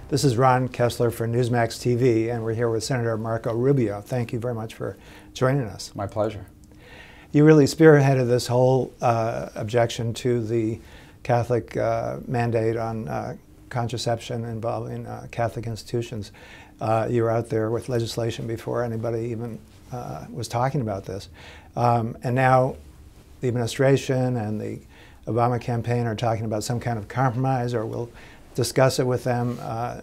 This is Ron Kessler for Newsmax TV, and we're here with Senator Marco Rubio. Thank you very much for joining us. My pleasure. You really spearheaded this whole objection to the Catholic mandate on contraception involving Catholic institutions. You were out there with legislation before anybody even was talking about this. And now the administration and the Obama campaign are talking about some kind of compromise, or we'll discuss it with them.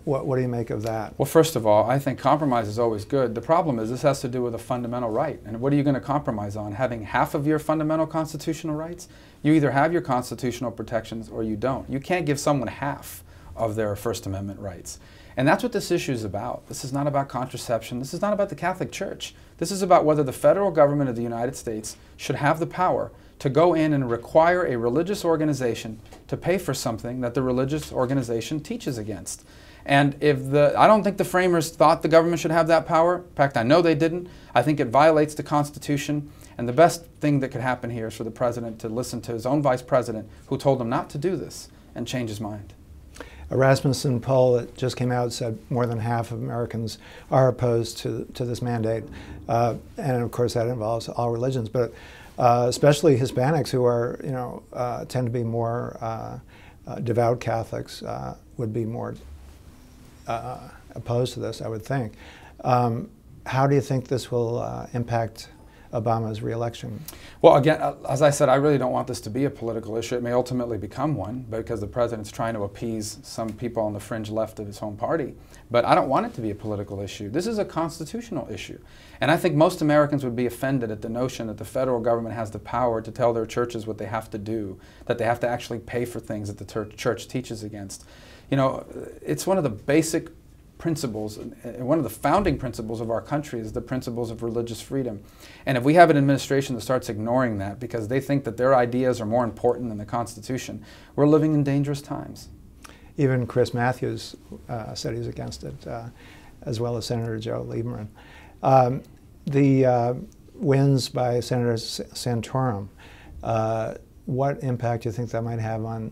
What do you make of that? Well, first of all, I think compromise is always good. The problem is this has to do with a fundamental right. And what are you going to compromise on? Having half of your fundamental constitutional rights? You either have your constitutional protections or you don't. You can't give someone half of their First Amendment rights. And that's what this issue is about. This is not about contraception. This is not about the Catholic Church. This is about whether the federal government of the United States should have the power to go in and require a religious organization to pay for something that the religious organization teaches against. And I don't think the framers thought the government should have that power. In fact, I know they didn't. I think it violates the Constitution. And the best thing that could happen here is for the president to listen to his own vice president, who told him not to do this, and change his mind. A Rasmussen poll that just came out said more than half of Americans are opposed to this mandate. And of course that involves all religions, but especially Hispanics, who are, tend to be more devout Catholics, would be more opposed to this, I would think. How do you think this will impact Obama's reelection? Well, again, as I said, I really don't want this to be a political issue. It may ultimately become one because the president's trying to appease some people on the fringe left of his home party. But I don't want it to be a political issue. This is a constitutional issue. And I think most Americans would be offended at the notion that the federal government has the power to tell their churches what they have to do, that they have to actually pay for things that the church teaches against. You know, it's one of the basic principles, one of the founding principles of our country is the principles of religious freedom. And if we have an administration that starts ignoring that because they think that their ideas are more important than the Constitution, we're living in dangerous times. Even Chris Matthews said he was against it, as well as Senator Joe Lieberman. The wins by Senator Santorum, what impact do you think that might have on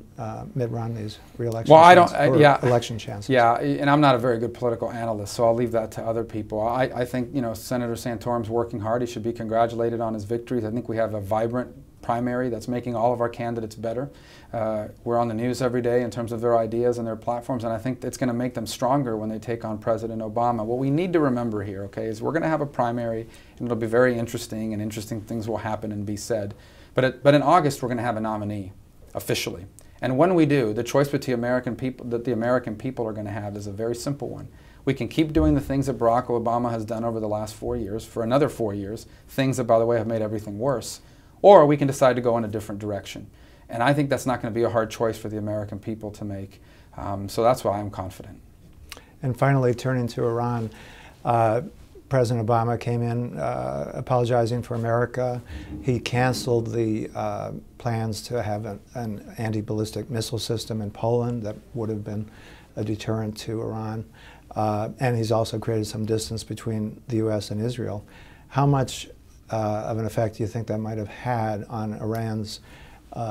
Mitt Romney's reelection election chances? Yeah, and I'm not a very good political analyst, so I'll leave that to other people. I think, Senator Santorum's working hard. He should be congratulated on his victories. I think we have a vibrant primary that's making all of our candidates better. We're on the news every day in terms of their ideas and their platforms, and I think it's going to make them stronger when they take on President Obama. What we need to remember here, okay, is we're going to have a primary, and it'll be very interesting, and interesting things will happen and be said. But in August, we're going to have a nominee, officially. And when we do, the choice that the American people are going to have is a very simple one. We can keep doing the things that Barack Obama has done over the last 4 years, for another 4 years, things that, by the way, have made everything worse. Or we can decide to go in a different direction. And I think that's not going to be a hard choice for the American people to make. So that's why I'm confident. And finally, turning to Iran, President Obama came in apologizing for America. He canceled the plans to have an anti-ballistic missile system in Poland that would have been a deterrent to Iran. And he's also created some distance between the U.S. and Israel. How much of an effect do you think that might have had on Iran's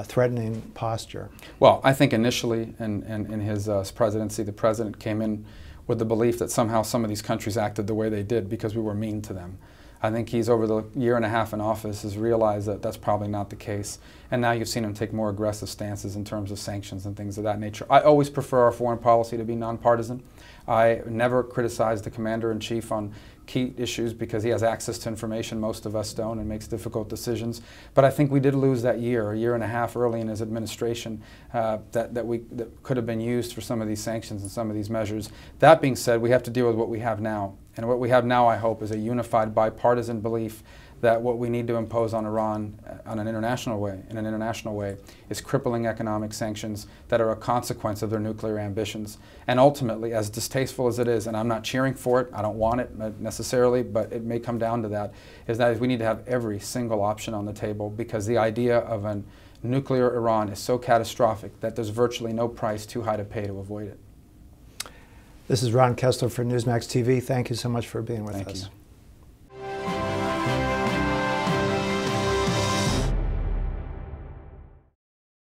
threatening posture? Well, I think initially in his presidency, the president came in with the belief that somehow some of these countries acted the way they did because we were mean to them. I think he's, over the year and a half in office, has realized that that's probably not the case. And now you've seen him take more aggressive stances in terms of sanctions and things of that nature. I always prefer our foreign policy to be nonpartisan. I never criticize the commander-in-chief on key issues because he has access to information most of us don't and makes difficult decisions. But I think we did lose that year, a year and a half early in his administration, that could have been used for some of these sanctions and some of these measures. That being said, we have to deal with what we have now. And what we have now, I hope, is a unified bipartisan belief that what we need to impose on Iran in an international way, is crippling economic sanctions that are a consequence of their nuclear ambitions. And ultimately, as distasteful as it is, and I'm not cheering for it, I don't want it necessarily, but it may come down to that, is that we need to have every single option on the table, because the idea of a nuclear Iran is so catastrophic that there's virtually no price too high to pay to avoid it. This is Ron Kessler for Newsmax TV. Thank you so much for being with us. Thank you.